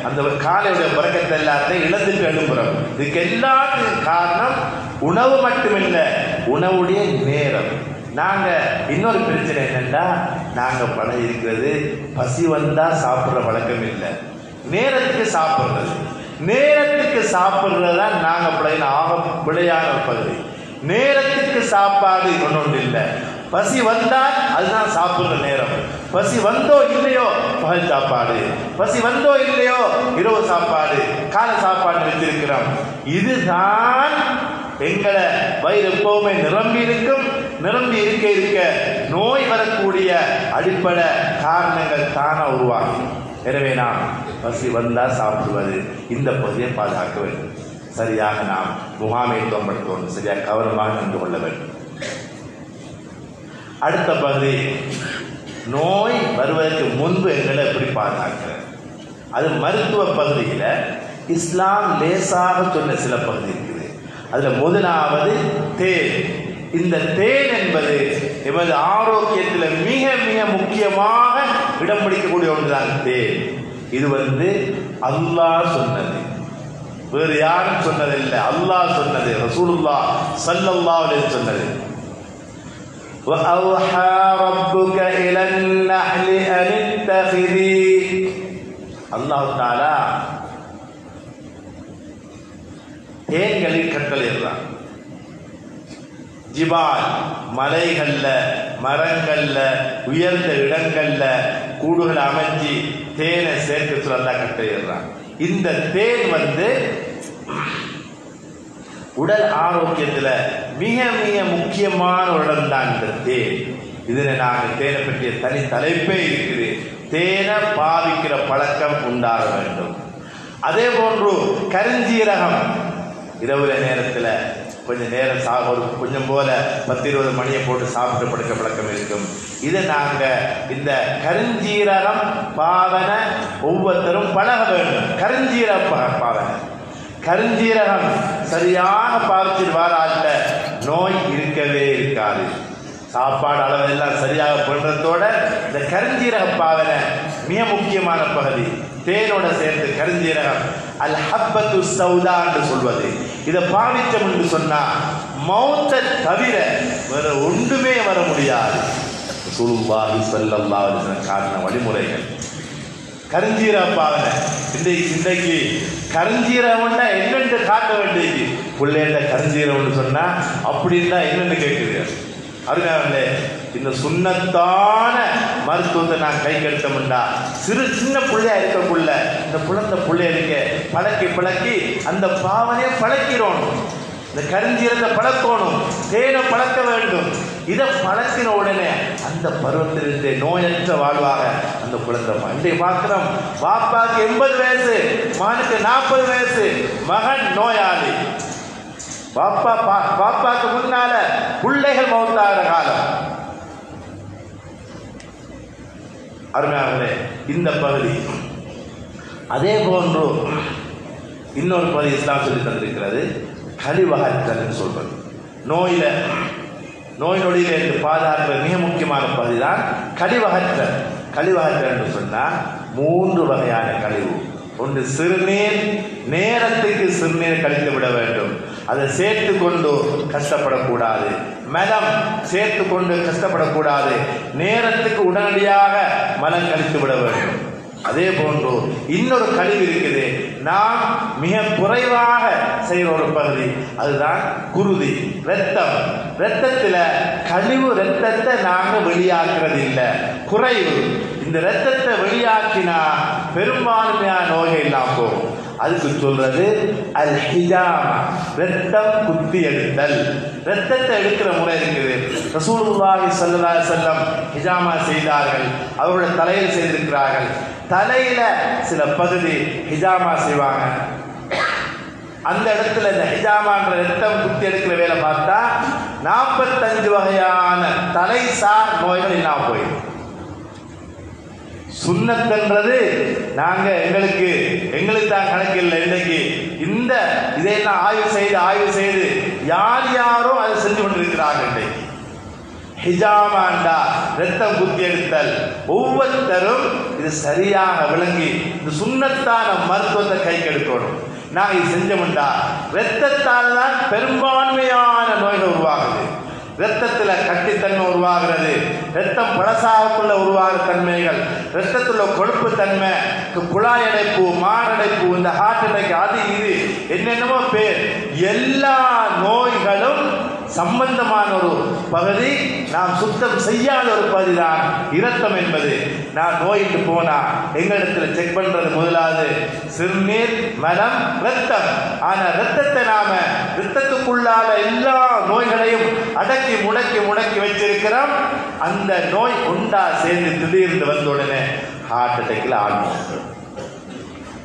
அந்த காலையுடைய பரக்கத்தை எல்லாத்தையும் இழந்துட்டு எழுப்புறோம். இதுக்கு எல்லாத்துக்கும் காரணம் உணவு மட்டுமில்லை, உணவுடைய நேரம். நாங்க இன்னொரு பிரச்சனை என்னன்னா, நாங்க பழகி இருக்கிறது பசி வந்தா சாப்பிட்ற வழக்கம் இல்லை, நேரத்துக்கு சாப்பிடுறது. நேரத்துக்கு சாப்பிடுறதுதான் நாங்க பிழையான பகுதி. நேரத்துக்கு சாப்பாடு ஒன்று இல்லை. பசி வந்தால் அதுதான் சாப்பிடுற நேரம். பசி வந்தோ இல்லையோ பகல் சாப்பாடு, பசி வந்தோ இல்லையோ இரவு சாப்பாடு, காலை சாப்பாடு வச்சிருக்கிறோம். இதுதான் எங்களை வயிறு எப்பவுமே நிரம்பி இருக்கும். நிரம்பி இருக்க நோய் வரக்கூடிய அடிப்படை காரணங்கள் தானா உருவாகும். எனவே நாம் பசி வந்தால் சாப்பிடுவது, இந்த பகுதியை பாதுகாக்க வேண்டும். சரியாக நாம் முகாமைத்துவம் படுத்தணும், சரியாக கவனமாக நின்று கொள்ள வேண்டும். அடுத்த பகுதி, நோய் வருவதற்கு முன்பு எங்களை எப்படி பாதுகாக்கிறது. அது மருத்துவ பகுதியில் இஸ்லாம் லேசாக சொன்ன சில பகுதி இருக்குது. அதில் முதலாவது தேன். இந்த தேன் என்பது எமது ஆரோக்கியத்தில் மிக மிக முக்கியமாக இடம் பிடிக்கக்கூடிய ஒன்றுதான் தேன். இது அல்லாஹ் சொன்னது, வேறு யாரும் சொன்னதில்லை, அல்லாஹ் சொன்னது, ரசூலுல்லாஹ் ஸல்லல்லாஹு அலைஹி வஸல்லம் சொன்னது. وَأَوْحَى رَبُّكَ إِلَى النَّحْلِ أَنِ தத்தகிதி. அல்லாஹ் தஆலா தேன்களில் கட்டளையிடுறான். ஜிபால் மலைகள்ல மரங்கள்ல உயர்ந்த இடங்கள்ல கூடுகள் அமைஞ்சி தேனை சேர்க்க சொல்ல அல்லாஹ் கட்டளையிடுறான். இந்த தேன் உடல் ஆரோக்கியத்துல மிக மிக முக்கியமான ஒரு இடம் தான் இந்த தேன். இதுல நாங்கள் தேனை பற்றிய தனி தலைப்பே இருக்குது. தேனை பாவிக்கிற பழக்கம் உண்டாக வேண்டும். அதே போன்று கருஞ்சீரகம் இரவு நேரத்தில் கொஞ்சம் நேரம் ஒரு கொஞ்சம் போல 10-20 மணியை போட்டு சாப்பிட்டு படுக்க பழக்கம் இருக்கும். இதை நாங்கள் இந்த கருஞ்சீரகம் பாவனை ஒவ்வொருத்தரும் பழக வேண்டும். கருஞ்சீரக பாவனை, கருஞ்சீரகம் சரியாக பாவிச்சிட்டு வாராட்ட நோய் இருக்கவே இருக்காது. சாப்பாடு அளவெல்லாம் சரியாக பண்ணுறதோட இந்த கருஞ்சீரக பாவனை மிக முக்கியமான பகுதி. தேனோட சேர்த்து கருஞ்சீரகம் அல் ஹப்பத்து சௌதா என்று சொல்வது. இதை பாவித்தோம் என்று சொன்னா மௌத்தை தவிர வேற ஒன்றுமே வர முடியாது. ரசூலுல்லாஹி ஸல்லல்லாஹு அலைஹி வஸல்லம் காட்டின வழிமுறைகள். கருஞ்சீரக பாவனை இன்றைக்கு கருஞ்சீரகம்னா என்னென்று காட்ட வேண்டியது. பிள்ளைகிட்ட கருஞ்சீரகம்னு சொன்னா அப்படின்னா என்னென்னு கேட்குது. அருமையானே, இந்த சுண்ணத்தான மருத்துவத்தை நான் கை கெடுத்தோம்டா சின்ன பிள்ளையா இருக்கக்குள்ள இந்த குழந்தை பிள்ளைய இருக்க பழக்கி அந்த பாவனையை பழக்கிறோம். இந்த கருஞ்சீரத்தை பழக்கணும், தேனை பழக்க வேண்டும். இதை பழக்கின உடனே அந்த பருவத்திலிருந்து நோயற்ற வாழ்வாக அந்த குழந்தை. இன்றைய பார்க்கிறோம், பாப்பாக்கு 80 வயசு, மகனுக்கு 40 வயசு, மகன் நோயாளி. பாப்பாக்கு முன்னால பிள்ளைகள் மௌத்தாகிற காலம். அருமையானவர்களே, இந்த பகுதி அதே போன்று இன்னொரு பகுதி இஸ்லாம் சொல்லி தந்திருக்கிறது. கழிவகற்றல் சொல்வது. நோய் நொடியில இருந்து பாதுகாக்கிற மிக முக்கியமான பகுதி தான் கழிவகற்றல். கழிவகற்றல் என்று சொன்னால் 3 வகையான கழிவு. ஒன்று சிறுநீர், நேரத்துக்கு சிறுநீர் கழித்து விட வேண்டும். அதை சேர்த்து கொண்டு கஷ்டப்படக்கூடாது. மலம் சேர்த்து கொண்டு கஷ்டப்படக்கூடாது. நேரத்துக்கு உடனடியாக மலம் கழித்து விட வேண்டும். அதே போன்று இன்னொரு கழிவு இருக்குது, நாம் மிக குறைவாக செய்கிற ஒரு பகுதி, அதுதான் குருதி, இரத்தம். இரத்தத்தில் கழிவு இரத்தத்தை நாங்கள் வெளியாக்குறது இல்லை, குறைவு. இந்த இரத்தத்தை வெளியாக்கினா பெரும்பான்மையான நோய்கள் எல்லாம் போகும். அதுக்கு சொல்றது அல் ஹிஜாமா, இரத்தம் குத்தி எடுத்தல். இரத்தத்தை எடுக்கிற முறை இருக்குது. ரசூலுல்லாஹி ஸல்லல்லாஹு அலைஹி வஸல்லம் ஹிஜாமா செய்தார்கள், அவருடைய தலையில் செய்திருக்கிறார்கள். தலையில சில பகுதி ஹிஜாமா செய்வாங்க. அந்த இடத்துல இந்த ஹிஜாமான்ற இரத்தம் குத்தி எடுக்கிற வேலை பார்த்தா 45 வகையான தலைசார் நோய்கள் இல்லாம போயிடும். சுன்னத்துன்றது நாங்க எங்களுக்கு தான் கணக்கு இல்லை. இன்னைக்கு இந்த இதையெல்லாம் ஆய்வு செய்து யாரோ அதை செஞ்சு கொண்டிருக்கிறார்கள். இன்றைக்கு ஹிஜாமாண்டா இரத்தம் குத்தி எடுத்தல். ஒவ்வொருத்தரும் இது சரியாக விளங்கி இந்த சுன்னத்தான மருத்துவத்தை கைக்கு எடுக்கணும். நாங்கள் இது செஞ்சோம்டா இரத்தத்தால் தான் பெரும்பான்மையான நோய்கள் உருவாகுது. இரத்தத்தில் கட்டித்தன்மை உருவாகிறது, இரத்தம் பழசாகக்குள்ள உருவாகிற தன்மைகள், இரத்தத்தில் கொழுப்பு தன்மை, குழாய் அடைப்பு, மாரடைப்பு, இந்த ஹார்ட் அட்டாக், அது இது என்னென்னமோ பேர். எல்லா நோய்களும் சம்பந்தமான ஒரு பகுதி, நாம் சுத்தம் செய்யாத ஒரு பகுதி தான் இரத்தம் என்பது. நான் நோய்க்கு போனா எங்களிடத்தில் செக் பண்றது முதலாவது சிறுநீர், மலம், இரத்தம். ஆனா இரத்தத்தை நாம இரத்தத்துக்குள்ளாத எல்லா நோய்களையும் அடக்கி முடக்கி வச்சிருக்கிறோம். அந்த நோய் உண்டா சேர்ந்து திடீர்னு வந்த உடனே ஹார்ட் அட்டாக்ல ஆரம்பிச்சு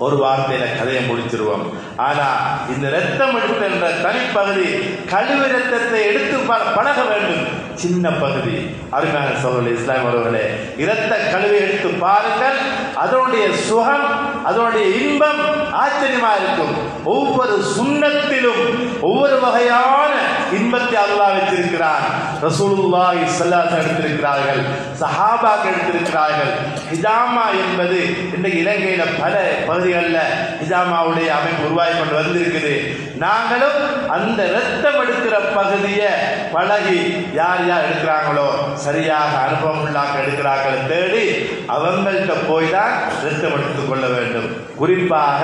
ஒரு வார்த்தையில கதையை முடிச்சிருவோம். ஆனா இந்த இரத்தம் எடுக்கின்ற தனிப்பகுதி, கழிவு இரத்தத்தை எடுத்து பழக வேண்டும். சின்ன பகுதி. அருமையான சகோதரர்களே, இஸ்லாம் அவர்களே, இரத்த கழிவை எடுத்து பாருங்கள், அதனுடைய சுகம் அதனுடைய இன்பம் ஆச்சரியமா இருக்கும். ஒவ்வொரு சுன்னத்திலும் ஒவ்வொரு வகையான இன்பத்தை அல்லாஹ் வச்சிருக்கிறான். ரசூலுல்லாஹி ஸல்லல்லாஹு அலைஹி வஸல்லம் எடுத்திருக்கிறார்கள், சஹாபாக்கள் எடுத்திருக்கிறார்கள். ஹிஜாமா என்பது இன்றைக்கு இலங்கையில பல பகுதிகளில் ஹிஜாமாவுடைய அமைப்பு உருவாகி கொண்டு வந்திருக்குது. நாங்களும் அந்த ரத்தம் எடுக்கிற பகுதியை பழகி யார் யார் எடுக்கிறாங்களோ சரியாக அனுபவம் உள்ளாக்க எடுக்கிறார்கள் தேடி அவங்கள்ட்ட போய் தான் ரத்தம் எடுத்துக் கொள்ள வேண்டும். குறிப்பாக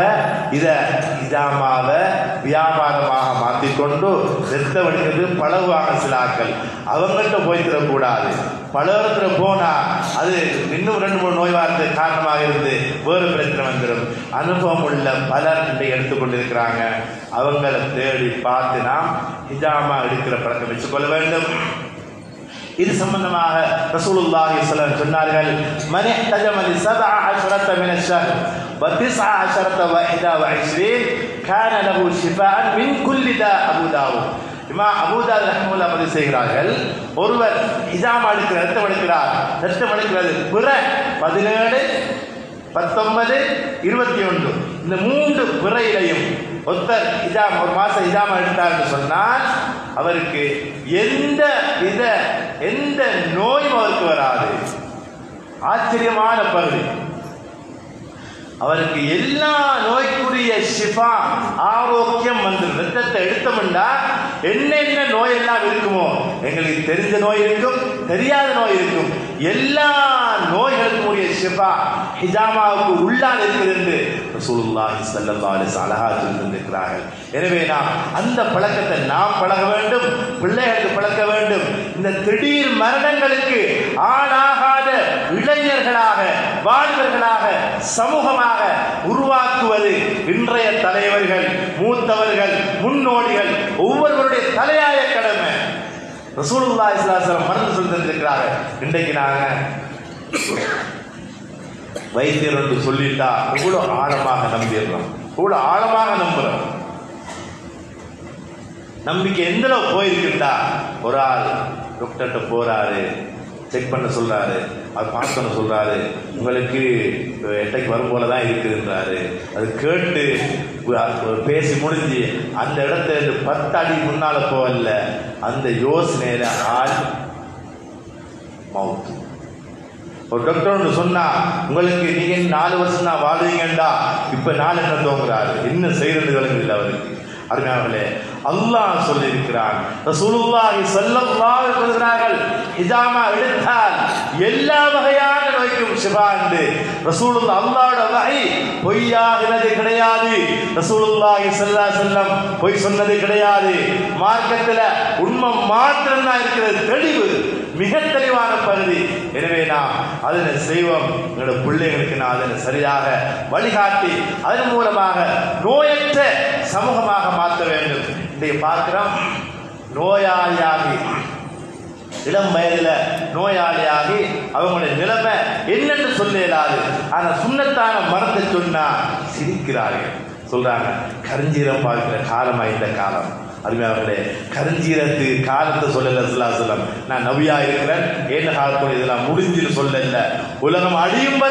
இதை ஹிஜாமாவை வியாபாரமாக மாற்றிக்கொண்டு ரத்தம் எடுக்கிறது பழகுவாங்க சில ஆட்கள். அவங்கள்ட்ட போய் தரக்கூடாது. பலவரத்துல போனா அது இன்னும் 2-3 நோய் வாரத்துக்கு காரணமாக இருந்து வேறு பிரச்சனை வந்துடும். அனுபவம் உள்ள பலர் இன்றைக்கு எடுத்துக்கொண்டிருக்கிறாங்க. அவங்களை தேடி பார்த்து நாம் ஹிஜாமா எடுக்கிற பழக்கம் வச்சுக்கொள்ள வேண்டும். இது சம்பந்தமாக ரசூலுல்லாஹி ஸல்லல்லாஹு அலைஹி வஸல்லம் சொன்னார்கள், மன் இஹ்தஜம லி 17 மின் அஷ்-ஷஹர் வ 19 வ 21 கான லஹு ஷிஃபாஅன் மின் குல்லி தா. அபூ தாவூத் இமாம் அபூ தாவூத் ரஹ்மத்துல்லாஹி அலைஹி செய்கிறார்கள், ஒருவர் ஹிஜாமா எடுக்கிற ரத்தம் எடுக்கிறது பிற 17, 19, 21 இந்த 3 பிறையிலையும் ஒருத்தர் ஹிஜாமா ஒரு மாசம் ஹிஜாமா எடுத்தார் என்று சொன்னால் அவருக்கு எந்த நோயும் அவருக்கு வராது. ஆச்சரியமான பகுதி. அவருக்கு எல்லா நோய்க்குரிய ஷிஃபா ஆரோக்கியம் வந்து ரத்தத்தை எடுத்தோம்னா என்னென்ன நோய் எல்லாம் இருக்குமோ, எங்களுக்கு தெரிஞ்ச நோய் இருக்கும், தெரியாத நோய் இருக்கும், எல்லா நோய்களுக்கும் உரிய ஷிஃபா ஹிஜாமாவுக்கு உள்ளால் இருக்குது என்று ரசூலுல்லாஹி ஸல்லல்லாஹு அலைஹி வஸல்லம் அழகா சொல்லியிருக்கிறார்கள். எனவே நாம் அந்த பழக்கத்தை நாம் பழக வேண்டும், பிள்ளைகளுக்கு பழக்க வேண்டும். இந்த திடீர் மரணங்களுக்கு ஆளாகாத இளைஞர்களாக வாலிபர்களாக சமூகமாக உருவாக்குவது இன்றைய தலைவர்கள், மூத்தவர்கள், முன்னோடிகள் ஒவ்வொருவருடைய தலையாய கடமை. ரசூலுல்லாஹி ஸல்லல்லாஹு அலைஹி வஸல்லம் மருந்து சொல்லி தந்திருக்கிறார்கள். இன்றைக்கு நாங்கள் வைத்தியர் என்று சொல்லிட்டா இவ்வளவு ஆழமாக நம்பிடுறோம், இவ்வளவு ஆழமாக நம்புறோம். நம்பிக்கை எந்த அளவு போயிருக்குண்டா, ஒரு ஆள் டாக்டர்கிட்ட போறாரு, செக் பண்ண சொல்றாரு, அது பார்க்கணும் சொல்றாரு, உங்களுக்கு எட்டைக்கு வரும் போலதான் இருக்குதுன்றாரு. அது கேட்டு பேசி முடிஞ்சு அந்த இடத்துல 10 அடி முன்னால போகல, அந்த யோசனையில ஆள் மவுத். ஒரு டாக்டர் சொன்னா உங்களுக்கு நீங்க 4 வருஷம் தான் வாழ்வீங்கண்டா இப்ப 4 என்ன தோங்குறாரு, என்ன செய்யறது விளங்குதில்லை அவருக்கு. அருமையானவர்களே, அல்லாஹ் சொல்லி இருக்கிறான், ரசூலுல்லாஹி ஸல்லல்லாஹு அலைஹி வஸல்லம் சொல்கிறார்கள், ஹிஜாமா எடுத்தால் எல்லா வகையான நோய்க்கும் ஷிஃபா என்று. ரசூலுல்லாஹ் அல்லாஹ்வோட வஹி பொய்யாகிறது கிடையாது. ரசூலுல்லாஹி ஸல்லல்லாஹு அலைஹி வஸல்லம் பொய் சொன்னது கிடையாது. மார்க்கத்துல உண்மை மாத்திரம் தான் இருக்கிறது, தெளிவு, மிக தெளிவான பகுதி. எனவே நாம் அதனை செய்வோம். எங்களோட பிள்ளைகளுக்கு நான் அதனை சரியாக வழிகாட்டி அதன் மூலமாக நோயற்ற சமூகமாக மாற்ற வேண்டும். இன்றைக்கு பார்க்கிறோம், நோயாளியாகி இளம் வயதில் நோயாளியாகி அவங்களுடைய நிலைமை என்னென்னு சொல்ல இயலாது. ஆனால் சுன்னத்தான மரத்தை சொன்னா சிரிக்கிறார்கள். சொல்றாங்க, கருஞ்சீரம் பார்க்கிற காலமா இந்த காலம். அருமையாளர்களே, கருஞ்சீரத்து காலத்தை சொல்லல ஸல்லல்லாஹு அலைஹி வஸல்லம். நான் நபியா இருக்கிறேன், என்ன காலத்தோடு இதெல்லாம் முடிஞ்சுன்னு சொல்லல. உலகம் அழியும்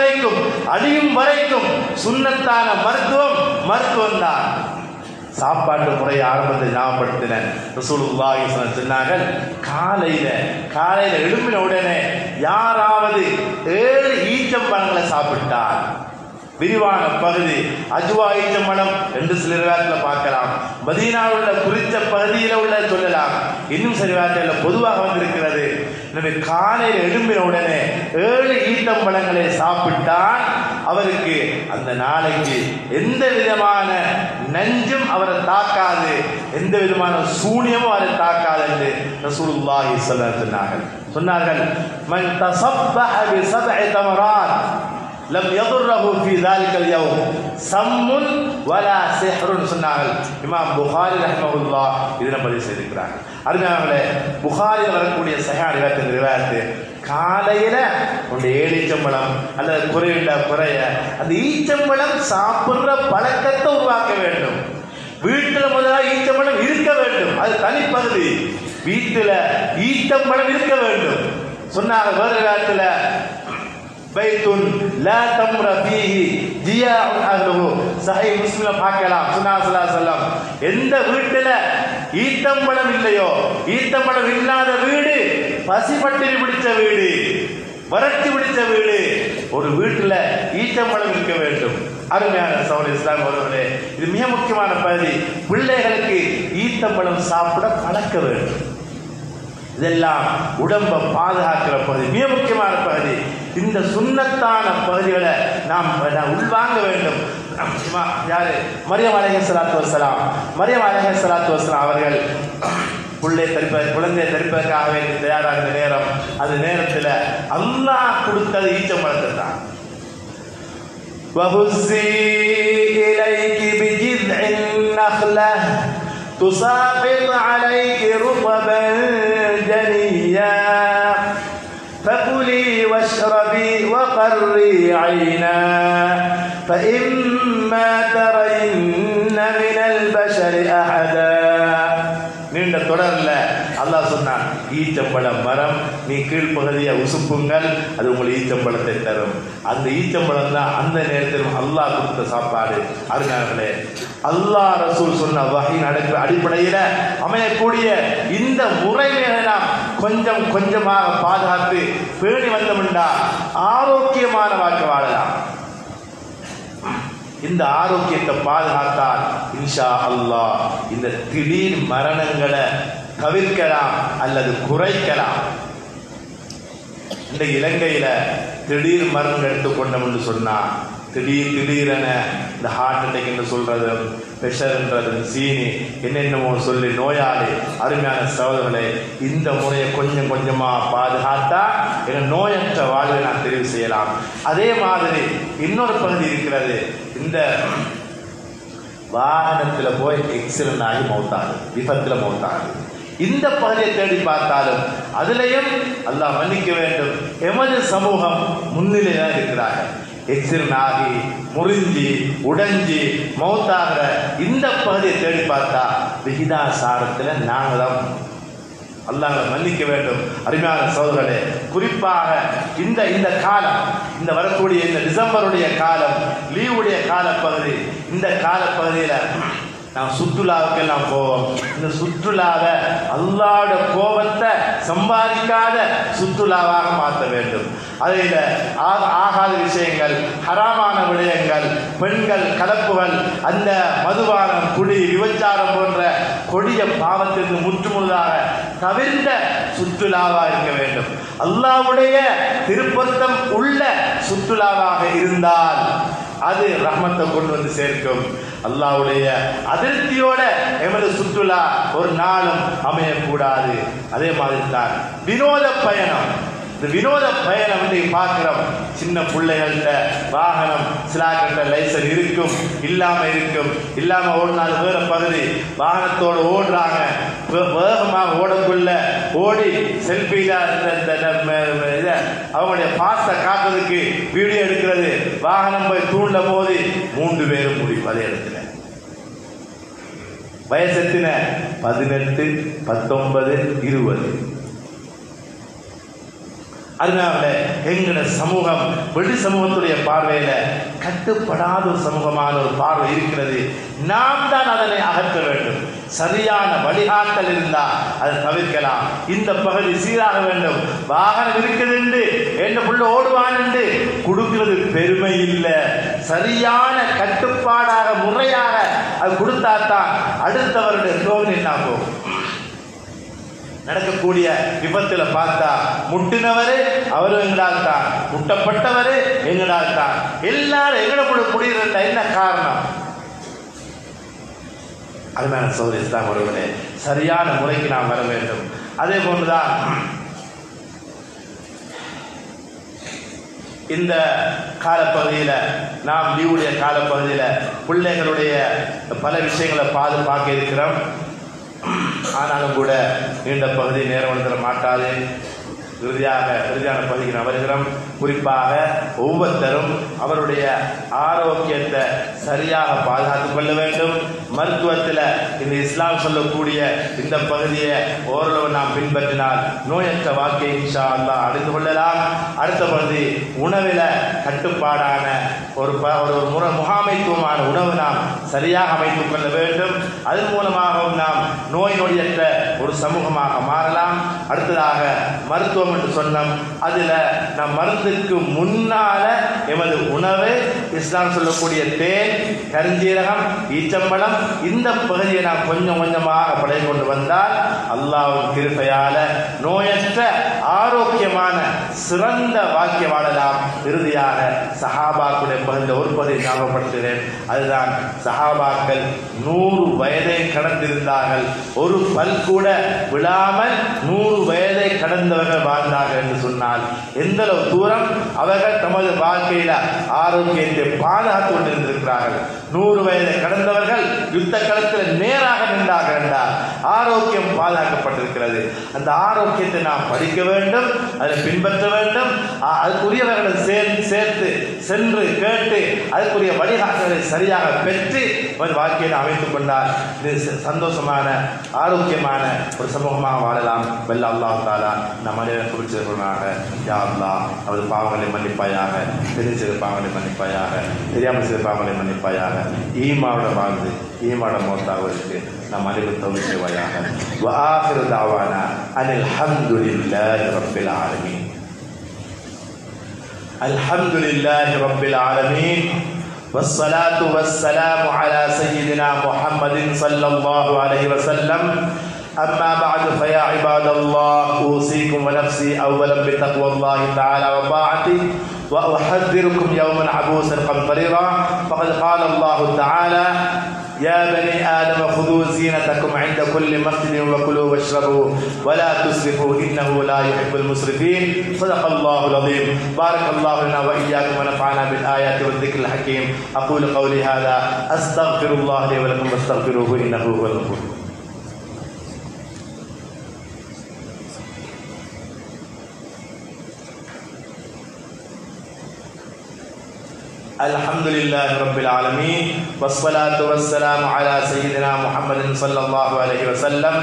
வரைக்கும் சுன்னத்தான மருத்துவம் தான். சாப்பாட்டு முறை ஆரம்பத்தை ஞாபகப்படுத்தினேன். ரசூலுல்லாஹி ஸல்லல்லாஹு அலைஹி வஸல்லம் சொன்னார்கள், காலையில எழும்பின உடனே யாராவது 7 ஈச்சம்பழங்களை சாப்பிட்டால், விரிவான பகுதி அஜ்வா ஈச்சம்பழம் என்று சில ரிவாயத்தில் பார்க்கலாம். மதீனாவில் உள்ள குறித்த பகுதியில் உள்ள சொல்லலாம், இன்னும் சில ரிவாயத்தில் பொதுவாக வந்திருக்கிறது. எனவே காலையில் எழும்பின உடனே 7 ஈச்சம்பழங்களை சாப்பிட்டால் அவருக்கு அந்த நாளைக்கு எந்த விதமான நஞ்சும் அவரை தாக்காது, எந்த விதமான சூனியமும் அவரை தாக்காது என்று ரசூலுல்லாஹி ஸல்லல்லாஹு அலைஹி வஸல்லம் சொன்னார்கள். மன் தஸப்பஹ பி 7 தமராத் லம் யதுர்ரஹு ஃபீ ذلكல் யௌம் சம்முன் வலா சிஹ்ருன் சொன்னார்கள். இமாம் புகாரி ரஹ்மத்துல்லாஹ் இதனை பதிவு செய்திருக்கிறார்கள். அருமையானவர்களே, புகாரில் வரக்கூடிய சஹீஹ் ரிவாயத்து காலையில 7 ஈச்சம்பழம் அல்லது குறைய அந்த ஈச்சம்பழம் சாப்பிடுற பழக்கத்தை உருவாக்க வேண்டும். வீட்டில் முதலாக ஈச்சம்பழம் இருக்க வேண்டும், அது தனிப்பகுதி. வீட்டில் ஈச்சம்பழம் இருக்க வேண்டும் சொன்னாங்க. வேறு காலத்தில் பைத்துன் லா தம்ர ஃபீஹி ஜியாஉன் அஹ்லுஹு. சஹீஹ் முஸ்லிம்ல பார்க்கலாம். ஸல்லல்லாஹு அலைஹி வஸல்லம் எந்த வீட்டில ஈத்தம்பழம் இல்லையோ, ஈத்தம்பழம் இல்லாத வீடு பசிப்பட்டினி பிடிச்ச வீடு, வறட்சி பிடிச்ச வீடு. ஒரு வீட்டில் ஈத்தம்பழம் இருக்க வேண்டும். அருமையான சகோதரர் இஸ்லாம் அவர்களே, இது மிக முக்கியமான பகுதி. பிள்ளைகளுக்கு ஈத்தம்பழம் சாப்பிட பழக்க வேண்டும். இதெல்லாம் உடம்பை பாதுகாக்கிற பகுதி, மிக முக்கியமான பகுதி. இந்த சுன்னத்தான பகுதிகளை நாம் உள்வாங்க வேண்டும். யாரு? மரியம் அலைஹிஸ்ஸலாத்து வஸ்ஸலாம். மரியம் அலைஹிஸ்ஸலாத்து வஸ்ஸலாம் அவர்கள் குழந்தையை தரிப்பதற்காக வேண்டி தயாராகிற நேரம், அந்த நேரத்தில் அல்லாஹ் கொடுத்தது ஈச்சம்பழத்தை தான். وَهُزِّي إِلَيْكِ بِجِذْعِ النَّخْلَةِ تُسَاقِطْ عَلَيْكِ رُطَبًا جَنِيًّا فَكُلِي وَاشْرَبِي وَقَرِّي عَيْنًا فَإِمَّا تَرَيِنَّ مِنَ الْبَشَرِ أَحَدًا. நீண்ட தொடர்ல அல்லாஹ் சொன்னான், ஈச்சம்பழ மரம் நீ கீழ்ப்பகுதியை உசுப்புங்கள், அது உங்களுக்கு ஈச்சம்பழத்தை தரும். அந்த ஈச்சம்பழம் தான் அந்த நேரத்தில் அல்லாஹ் கொடுத்த சாப்பாடு. அருமையானவர்களே, அல்லாஹ் ரசூல் சொன்ன வகையின் அடிப்படையில் அமையக்கூடிய இந்த முறைமையை நாம் கொஞ்சம் கொஞ்சமாக பாதுகாத்து பேணி வந்தோம்னா ஆரோக்கியமான வாழ்க்கை வாழலாம். இந்த ஆரோக்கியத்தை பாதுகாத்தால் இன்ஷா அல்லாஹ் இந்த திடீர் மரணங்களை தவிர்க்கலாம் அல்லது குறைக்கலாம். இந்த இலங்கையில திடீர் மரணம் எடுத்துக்கொண்டோம் என்று சொன்னா, திடீரென இந்த ஹார்ட் அட்டாக் என்று சொல்றது, பிரஷர்ன்றது, சீனி என்னென்னமோ சொல்லி நோயாளி. அருமையான சகோதரர்களே, இந்த முறையை கொஞ்சம் கொஞ்சமா பாதுகாத்தா என நோயற்ற வாழ்வை நான் தெரிவு செய்யலாம். அதே மாதிரி இன்னொரு பகுதி இருக்கிறது. இந்த வாகனத்தில் போய் எக்ஸிடென்ட் ஆகி மௌத்தாது, விபத்தில் மௌத்தாது. இந்த பகுதியை தேடி பார்த்தாலும் அதிலையும் அல்லாஹ் மன்னிக்க வேண்டும், எமது சமூகம் முன்னிலையாக இருக்கிறார்கள். எக்ஸிடென்ட் ஆகி முறிஞ்சி உடைஞ்சி மௌத்தாகிற இந்த பகுதியை தேடி பார்த்தா விகிதாசாரத்தில் நாங்கள் தான். அல்லாஹ் மன்னிக்க வேண்டும். அருமையான சகோதரர்களே, குறிப்பாக இந்த காலம், இந்த வரக்கூடிய இந்த டிசம்பருடைய காலம், லீவுடைய காலப்பகுதி, இந்த காலப்பகுதியில் நாம் சுற்றுலாவுக்கெல்லாம் போவோம். இந்த சுற்றுலாவை அல்லாஹ்வுடைய கோபத்தை சம்பாதிக்காத சுற்றுலாவாக மாற்ற வேண்டும். அதில் ஆகாத விஷயங்கள், ஹராமான விடயங்கள், பெண்கள் கலப்புகள், அந்த மதுபானம், குடி, விபச்சாரம் போன்ற கொடிய பாவத்திற்கு முற்றுமுழுதாக தவிர்த்த சுற்றுலாவாக இருக்க வேண்டும். அல்லாஹ்வுடைய திருப்பொருத்தம் உள்ள சுற்றுலாவாக இருந்தால் அது ரஹ்மத்தை கொண்டு வந்து சேர்க்கும். அல்லாஹ்வுடைய அதிருப்தியோட எமது சுற்றுலா ஒரு நாளும் அமையக்கூடாது. அதே மாதிரி தான் வினோத பயணம். இந்த வினோத பயணம் இன்றைக்கு பார்க்கிறோம். சின்ன பிள்ளைகள்கிட்ட வாகனம் சிலாக்கிட்ட லைசன்ஸ் இருக்கும், இல்லாம ஓடினாலும் வேற பகுதி வாகனத்தோடு ஓடுறாங்க. வேகமாக ஓடக்குள்ள ஓடி செல்ஃபியில அவங்களுடைய பாசத்தை காட்டுறதுக்கு வீடியோ எடுக்கிறது. வாகனம் போய் தூண்ட போது 3 பேரும் முடியும் அதே இடத்துல. வயசெத்தின 18, 19, 20. அதனால எங்களோட சமூகம் வெளி சமூகத்துடைய பார்வையில கட்டுப்படாத ஒரு சமூகமான ஒரு பார்வை இருக்கிறது. நாம் தான் அதனை அகற்ற வேண்டும். சரியான வழிகாட்டல் இருந்தால் அதை தவிர்க்கலாம். இந்த பகுதி சீராக வேண்டும். வாகனம் இருக்குது என்ன புள்ள ஓடுவான் என்று கொடுக்கிறது பெருமை இல்லை. சரியான கட்டுப்பாடாக முறையாக அது கொடுத்தாத்தான் அடுத்தவருடைய சோதனை என்ன போகும். நடக்கக்கூடிய விபத்தில் பார்த்தா முட்டினவரு அவரும் எங்களால் தான், முட்டப்பட்டவரு எங்களால் தான், எல்லாரும் எங்களோட முடிகிற என்ன காரணம்? அதுதான் சோதரி இஸ்லாம் அவர்களே, சரியான முறைக்கு நாம் வர வேண்டும். அதே போன்றுதான் இந்த காலப்பகுதியில் நாம் லீவுடைய காலப்பகுதியில் பிள்ளைகளுடைய பல விஷயங்களை பார்க்க இருக்கிறோம். ஆனாலும் கூட நீண்ட பகுதி நேரம் வந்துட மாட்டாது. இறுதியான பகுதிக்கு நாம் வருகிறோம். குறிப்பாக ஒவ்வொருத்தரும் அவருடைய ஆரோக்கியத்தை சரியாக பாதுகாத்துக் கொள்ள வேண்டும். மருத்துவத்தில் இந்த இஸ்லாம் சொல்லக்கூடிய இந்த பகுதியை ஓரளவு நாம் பின்பற்றினால் நோயற்ற வாழ்க்கை இன்ஷா அல்லாஹ் அடைந்து கொள்ளலாம். அடுத்த பகுதி உணவில் கட்டுப்பாடான ஒரு முகாமைத்துவமான உணவு நாம் சரியாக அமைத்துக் கொள்ள வேண்டும். அதன் மூலமாகவும் நாம் நோய் நொடியற்ற ஒரு சமூகமாக மாறலாம். அடுத்ததாக மருத்துவம் என்று சொன்னோம். அதில் நம் மருந்துக்கு முன்னால எமது உணவு இஸ்லாம் சொல்லக்கூடிய தேன், கருஞ்சீரகம், ஈச்சம்பழம் இந்த பகுதியை நாம் கொஞ்சம் கொஞ்சமாக படை கொண்டு வந்தால் அல்லாஹ்வின் கிருபையால நோயற்ற ஆரோக்கியமான சிறந்த வாழ்க்கை வாழலாம். இறுதியாக சஹாபாக்களுடைய பகுதியில் ஒரு பகுதியை ஞாபகப்படுத்துகிறேன். அதுதான் சஹாபாக்கள் 100 வயதை கடந்திருந்தார்கள். ஒரு பல் கூட விழாமல் 100 வயதை கடந்தவர்கள் வாழ்ந்தார்கள் என்று சொன்னால் எந்த அளவு தூரம் அவர்கள் தமது வாழ்க்கையில ஆரோக்கியத்தை பாதுகாத்து கொண்டிருந்திருக்கிறார்கள். 100 வயதை கடந்தவர்கள் யுத்த களத்தில் நேராக நின்றார்கள் என்றால் ஆரோக்கியம் பாதுகாக்கப்பட்டிருக்கிறது. அந்த ஆரோக்கியத்தை நாம் படிக்க வேண்டும், அதை பின்பற்ற வேண்டும். அதுக்குரியவர்களை சேர்த்து சென்று கேட்டு அதுக்குரிய வழிகாட்டுதலை சரியாக பெற்று வாழ்க்கையை அமைத்துக் கொண்டால் இது சந்தோஷமான ஆரோக்கியமான ஒரு சமூகமாக வாழலாம். வல்ல அல்லாஹ் தஆலா நம் அனைவரும் குறிப்பிட்டவர்களாக யா அல்லாஹ் நமது பாவங்களை மன்னிப்பாயாக, தெரிஞ்ச பாவங்களை மன்னிப்பாயாக, தெரியாமல் செய்த பாவங்களை மன்னிப்பாயாக. ஈமாவோட வாழ்ந்து ஈமாவோட மௌத்தாவதற்கு நம் அனைவரும் தௌஃபீக் செய்வாயாக. வ ஆகிரு தஅவானா அனில் ஹம்துலில்லாஹி ரப்பில் ஆலமீன். அல்ஹம்துலில்லாஹி ரப்பில் ஆலமீன். والصلاة والسلام على سيدنا محمد صلى الله عليه وسلم. أما بعد فيا عباد الله أوصيكم ونفسي أولا بتقوى الله تعالى وطاعته وأحذركم يوما عبوسا قمطريرا. فقد قال الله تعالى يا بني آدم خذوا زينتكم عند كل مسجد وكلوا واشربوا ولا تسرفوا إنه لا يحب المسرفين. صدق الله العظيم. بارك الله لنا وإياكم ونفعنا بالآيات والذكر الحكيم. أقول قولي هذا أستغفر الله لي ولكم واستغفروه إنه هو الغفور. الحمد لله رب العالمين والصلاة والسلام على سيدنا محمد صلى الله عليه وسلم.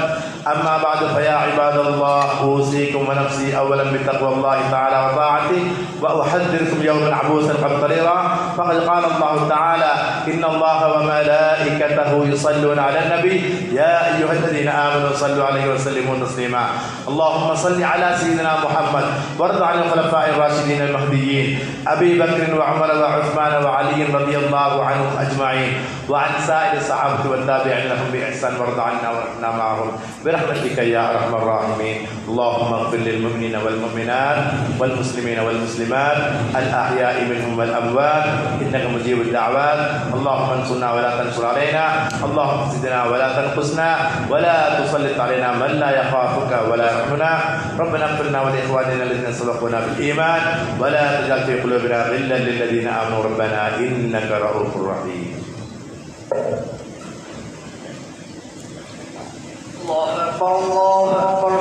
أما بعد فيا عباد الله أوصيكم ونفسي أولا بتقوى الله تعالى وطاعته وأحذركم يوما عبوسا قمطريرا. فقد قال الله تعالى إن الله وملائكته يصلون على النبي يا أيها الذين آمنوا صلوا عليه وسلموا تسليما. اللهم صل على سيدنا محمد وارض عن الخلفاء الراشدين المهديين أبي بكر وعمر وعثمان وعلي رضي الله عنهم أجمعين وعن سائر الصحابة والتابعين لهم بإحسان وارض عنا ورحمنا معهم برحمتك يا أرحم الراحمين. اللهم اغفر للمؤمنين والمؤمنات والمسلمين والمسلمات الأحياء منهم والأموات إنك مجيب الدعوات. اللهم انصرنا ولا تنصر علينا، اللهم زدنا ولا تنقصنا، ولا تسلط علينا من لا يخافك ولا يرحمنا. ربنا اغفر لنا ولإخواننا الذين سبقونا بالإيمان ولا تجعل في قلوبنا غلا للذين آمنوا ربنا إنك رؤوف رحيم. الله أكبر الله أكبر.